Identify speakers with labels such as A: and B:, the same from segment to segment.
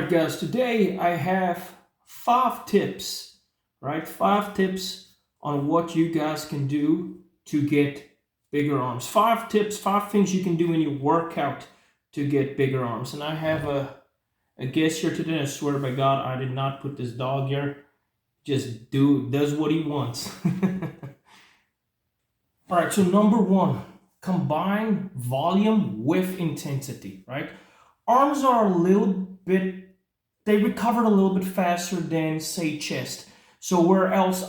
A: Alright guys, today I have 5 tips, right? 5 tips on what you guys can do to get bigger arms. 5 tips, 5 things you can do in your workout to get bigger arms. And I have a guest here today. I swear by God, I did not put this dog here. Just does what he wants. Alright, so number 1, combine volume with intensity, right? Arms are a little bit, they recover a little bit faster than, say, chest. So where else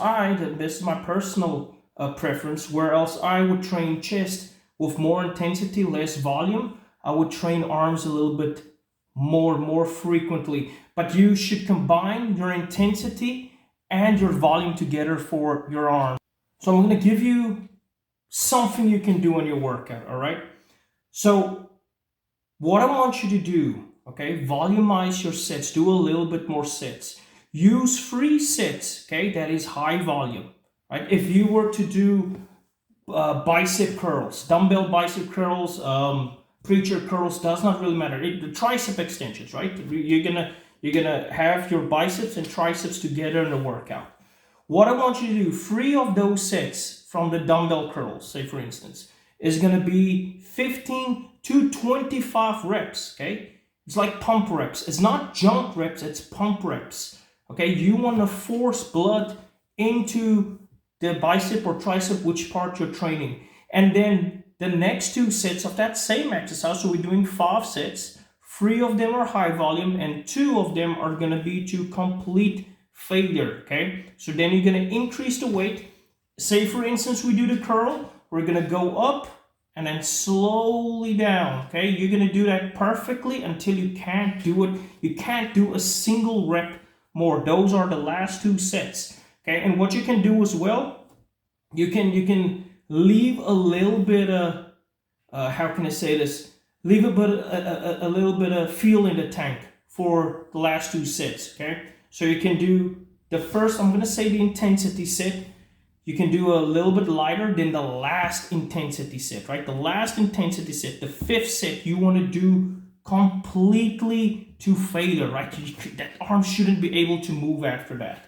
A: this is my personal preference, where else I would train chest with more intensity, less volume, I would train arms a little bit more frequently. But you should combine your intensity and your volume together for your arms. So I'm going to give you something you can do on your workout, all right? So what I want you to do, okay, volumize your sets, do a little bit more sets. Use 3 sets, okay, that is high volume, right? If you were to do bicep curls, dumbbell bicep curls, preacher curls, does not really matter. The tricep extensions, right? You're gonna have your biceps and triceps together in the workout. What I want you to do, 3 of those sets from the dumbbell curls, say for instance, is gonna be 15 to 25 reps, okay? It's like pump reps. It's not jump reps, it's pump reps, okay? You want to force blood into the bicep or tricep, which part you're training. And then the next 2 sets of that same exercise, so we're doing 5 sets, 3 of them are high volume and 2 of them are going to be to complete failure, okay? So then you're going to increase the weight. Say for instance, we do the curl, we're going to go up and then slowly down, okay? You're going to do that perfectly until you can't do it. You can't do a single rep more. Those are the last 2 sets, okay? And what you can do as well, you can leave a little bit of, how can I say this? Leave a little bit of fuel in the tank for the last 2 sets, okay? So you can do the first, I'm going to say the intensity set. You can do a little bit lighter than the last intensity set, right? The last intensity set, the 5th set, you want to do completely to failure, right? That arm shouldn't be able to move after that.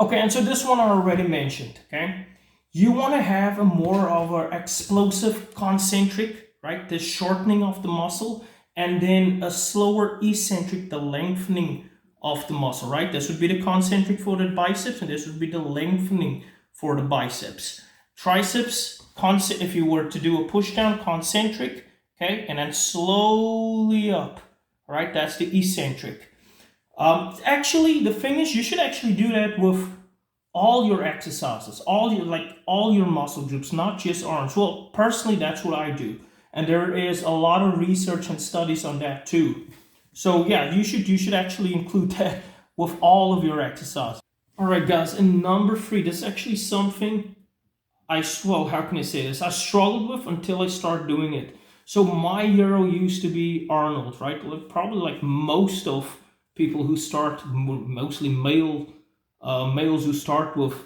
A: Okay, and so this one I already mentioned, okay? You want to have a more of an explosive concentric, right? The shortening of the muscle, and then a slower eccentric, the lengthening of the muscle, right? This would be the concentric for the biceps, and this would be the lengthening for the biceps. Triceps, if you were to do a push down, concentric, okay, and then slowly up, all right? That's the eccentric. Actually, the thing is, you should actually do that with all your exercises, all your muscle groups, not just arms. Well, personally, that's what I do, and there is a lot of research and studies on that too. So yeah, you should actually include that with all of your exercises. All right, guys, and number 3, this is actually something how can I say this? I struggled with until I started doing it. So my hero used to be Arnold, right? Probably like most of people who start, mostly males who start with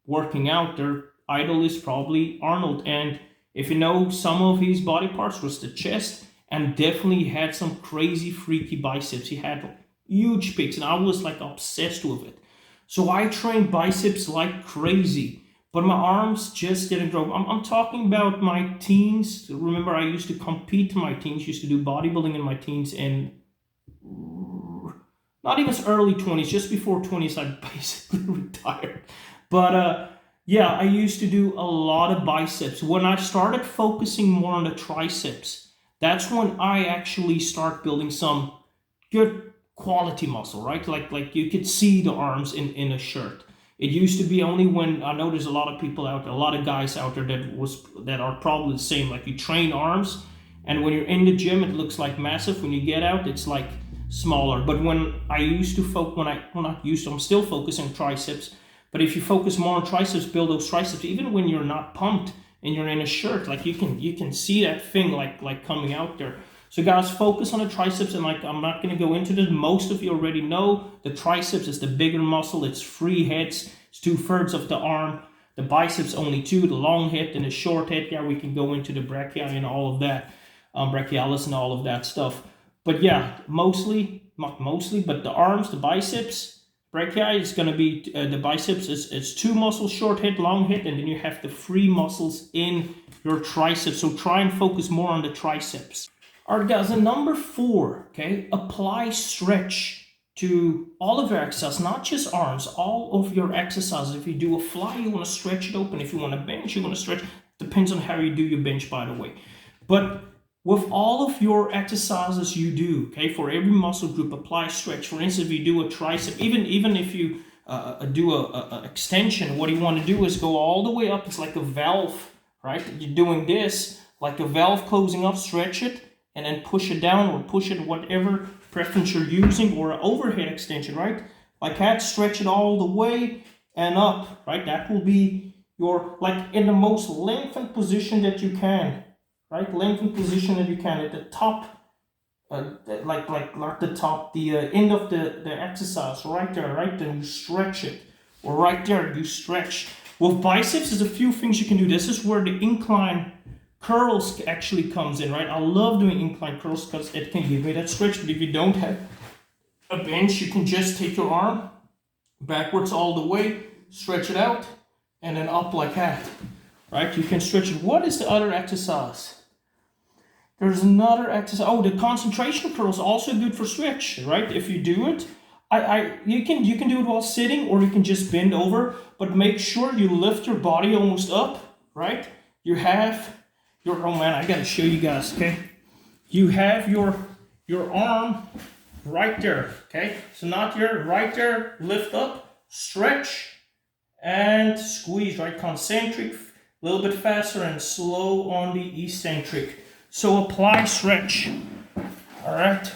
A: working out, their idol is probably Arnold. And if you know, some of his body parts was the chest, and definitely had some crazy freaky biceps. He had huge peaks and I was like obsessed with it. So I trained biceps like crazy, but my arms just didn't grow. I'm talking about my teens. Remember, I used to compete in my teens, used to do bodybuilding in my teens, and not even early 20s, just before 20s, I basically retired. But yeah, I used to do a lot of biceps. When I started focusing more on the triceps, that's when I actually start building some good quality muscle, right? Like you could see the arms in a shirt. It used to be only when, I know there's a lot of people out there, a lot of guys out there that are probably the same. Like you train arms, and when you're in the gym, it looks like massive. When you get out, it's like smaller. But when I used to I'm still focusing on triceps. But if you focus more on triceps, build those triceps, even when you're not pumped and you're in a shirt, like you can see that thing like coming out there. So guys, focus on the triceps, and like I'm not going to go into this. Most of you already know the triceps is the bigger muscle. It's 3 heads. It's 2/3 of the arm. The biceps only 2, the long head and the short head. Yeah, we can go into the brachii and all of that, brachialis and all of that stuff. But yeah, mostly, not mostly, but the arms, the biceps, brachii is going to be, the biceps is 2 muscles, short hit, long hit, and then you have the 3 muscles in your triceps. So try and focus more on the triceps. All right, guys, and number 4, okay, apply stretch to all of your exercises, not just arms, all of your exercises. If you do a fly, you want to stretch it open. If you want to bench, you want to stretch. Depends on how you do your bench, by the way. But with all of your exercises you do, okay, for every muscle group, apply stretch. For instance, if you do a tricep, even if you do a extension, what you want to do is go all the way up. It's like a valve, right? You're doing this, like a valve closing up, stretch it, and then push it down or push it, whatever preference you're using, or an overhead extension, right? Like that, stretch it all the way and up, right? That will be your, like in the most lengthened position that you can. Right, lengthen position that you can at the top, like the top, the end of the exercise, right there, right? Then you stretch it, or right there you stretch. With biceps, there's a few things you can do. This is where the incline curls actually comes in, right? I love doing incline curls because it can give me that stretch. But if you don't have a bench, you can just take your arm backwards all the way, stretch it out, and then up like that. Right, you can stretch it. What is the other exercise? There's another exercise. Oh, the concentration curl is also good for stretch, right? If you do it, you can do it while sitting, or you can just bend over. But make sure you lift your body almost up, right? You have your, oh man, I gotta show you guys, okay? You have your arm right there, okay? So not your, right there, lift up, stretch, and squeeze, right? Concentric. A little bit faster and slow on the eccentric. So apply stretch. All right.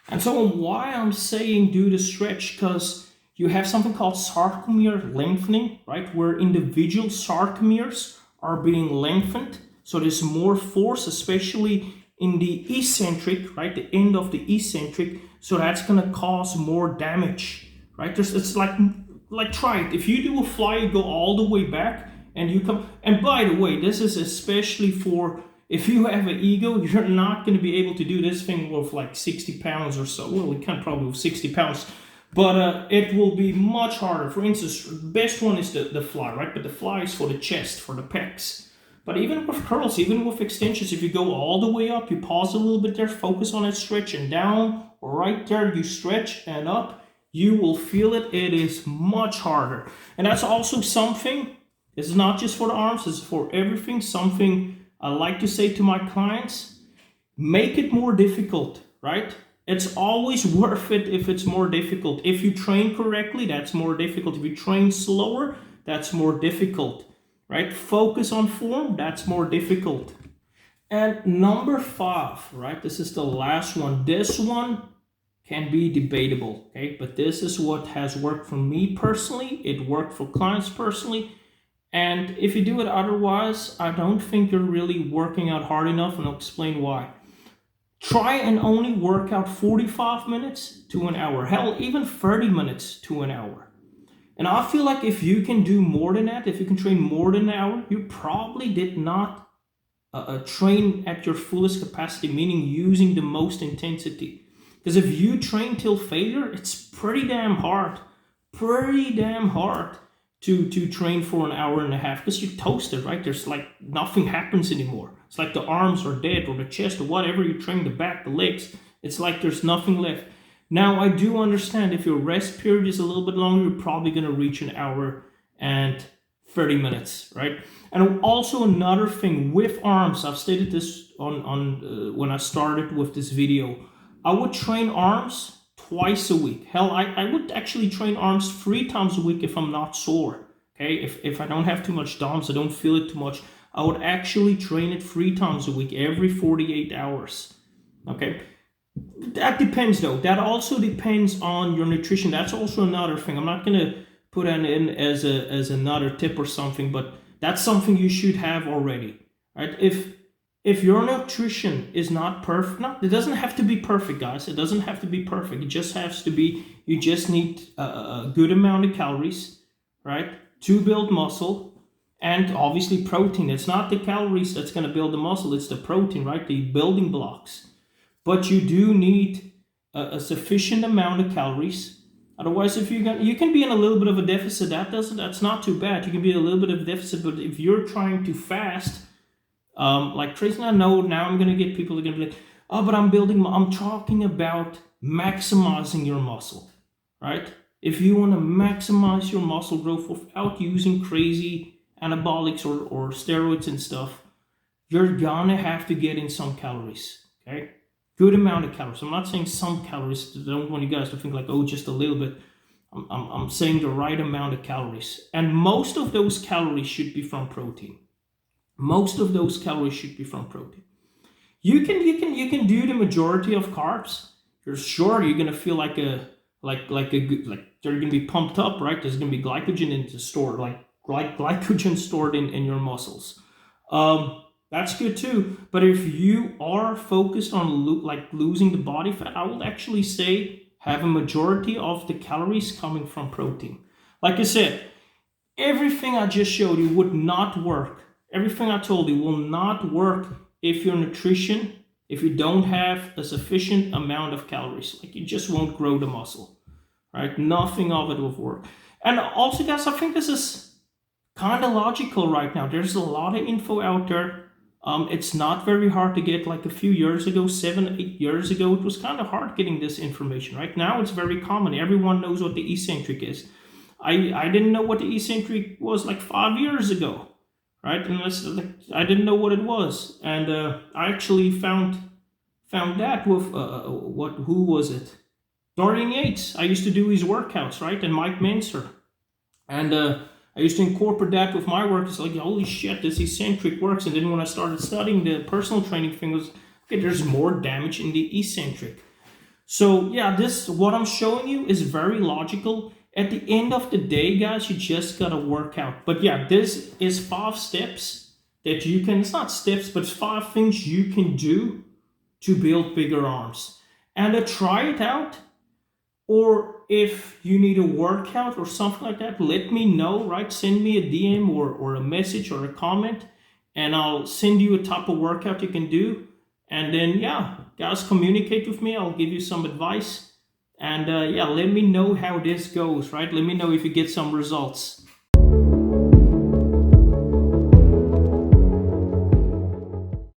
A: And so why I'm saying do the stretch, because you have something called sarcomere lengthening, right? Where individual sarcomeres are being lengthened. So there's more force, especially in the eccentric, right? The end of the eccentric. So that's gonna cause more damage, right? It's like try it. If you do a fly, you go all the way back. And you come, and by the way, this is especially for, if you have an ego, you're not going to be able to do this thing with like 60 pounds or so. Well, we can probably with 60 pounds, but it will be much harder. For instance, the best one is the fly, right? But the fly is for the chest, for the pecs. But even with curls, even with extensions, if you go all the way up, you pause a little bit there, focus on it, stretch, and down, right there, you stretch and up, you will feel it. It is much harder. And that's also something. This is not just for the arms, this is for everything. Something I like to say to my clients, make it more difficult, right? It's always worth it if it's more difficult. If you train correctly, that's more difficult. If you train slower, that's more difficult, right? Focus on form, that's more difficult. And number 5, right? This is the last one. This one can be debatable, okay? But this is what has worked for me personally. It worked for clients personally. And if you do it otherwise, I don't think you're really working out hard enough, and I'll explain why. Try and only work out 45 minutes to an hour. Hell, even 30 minutes to an hour. And I feel like if you can do more than that, if you can train more than an hour, you probably did not train at your fullest capacity, meaning using the most intensity. Because if you train till failure, it's pretty damn hard. To train for an hour and a half, because you're toasted, right? There's like nothing happens anymore. It's like the arms are dead, or the chest, or whatever you train, the back, the legs. It's like there's nothing left. Now, I do understand if your rest period is a little bit longer, you're probably going to reach an hour and 30 minutes, right? And also another thing with arms, I've stated this on when I started with this video, I would train arms twice a week. Hell, I would actually train arms 3 times a week if I'm not sore. Okay, if I don't have too much DOMS, I don't feel it too much, I would actually train it 3 times a week, every 48 hours. Okay, that depends though. That also depends on your nutrition. That's also another thing. I'm not gonna put that in as another tip or something, but that's something you should have already, right? If your nutrition is not perfect, no, it doesn't have to be perfect, guys. It doesn't have to be perfect. It just has to be, you just need a good amount of calories, right, to build muscle, and obviously protein. It's not the calories that's going to build the muscle, it's the protein, right, the building blocks. but you do need a sufficient amount of calories. Otherwise, if you can be in a little bit of a deficit. That's not too bad. You can be in a little bit of a deficit, but if you're trying to fast, like Tracy, I know now I'm gonna get people are gonna be like, oh, but I'm talking about maximizing your muscle, right? If you want to maximize your muscle growth without using crazy anabolics or steroids and stuff, you're gonna have to get in some calories, okay? Good amount of calories. I'm not saying some calories. I don't want you guys to think like, oh, just a little bit. I'm saying the right amount of calories. And most of those calories should be from protein. Most of those calories should be from protein. You can do the majority of carbs. You're gonna feel like you're gonna be pumped up, right? There's gonna be glycogen stored, like glycogen stored in your muscles. That's good too. But if you are focused on losing the body fat, I would actually say have a majority of the calories coming from protein. Like I said, everything I just showed you would not work. Everything I told you will not work if your nutrition, if you don't have a sufficient amount of calories. Like, you just won't grow the muscle, right? Nothing of it will work. And also, guys, I think this is kind of logical right now. There's a lot of info out there. It's not very hard to get. Like a few years ago, 7-8 years ago, it was kind of hard getting this information. Right now, it's very common. Everyone knows what the eccentric is. I didn't know what the eccentric was like 5 years ago, right? I didn't know what it was, and I actually found that with who was it? Dorian Yates. I used to do his workouts, right? And Mike Manser, and I used to incorporate that with my work. It's like, holy shit, this eccentric works. And then when I started studying the personal training thing, was okay, there's more damage in the eccentric. So yeah, what I'm showing you is very logical. At the end of the day, guys, you just gotta work out. But yeah, this is 5 steps that you can, it's not steps, but it's 5 things you can do to build bigger arms. And try it out. Or if you need a workout or something like that, let me know, right? Send me a DM or a message or a comment, and I'll send you a type of workout you can do. And then, yeah, guys, communicate with me. I'll give you some advice. And yeah, let me know how this goes, right? Let me know if you get some results.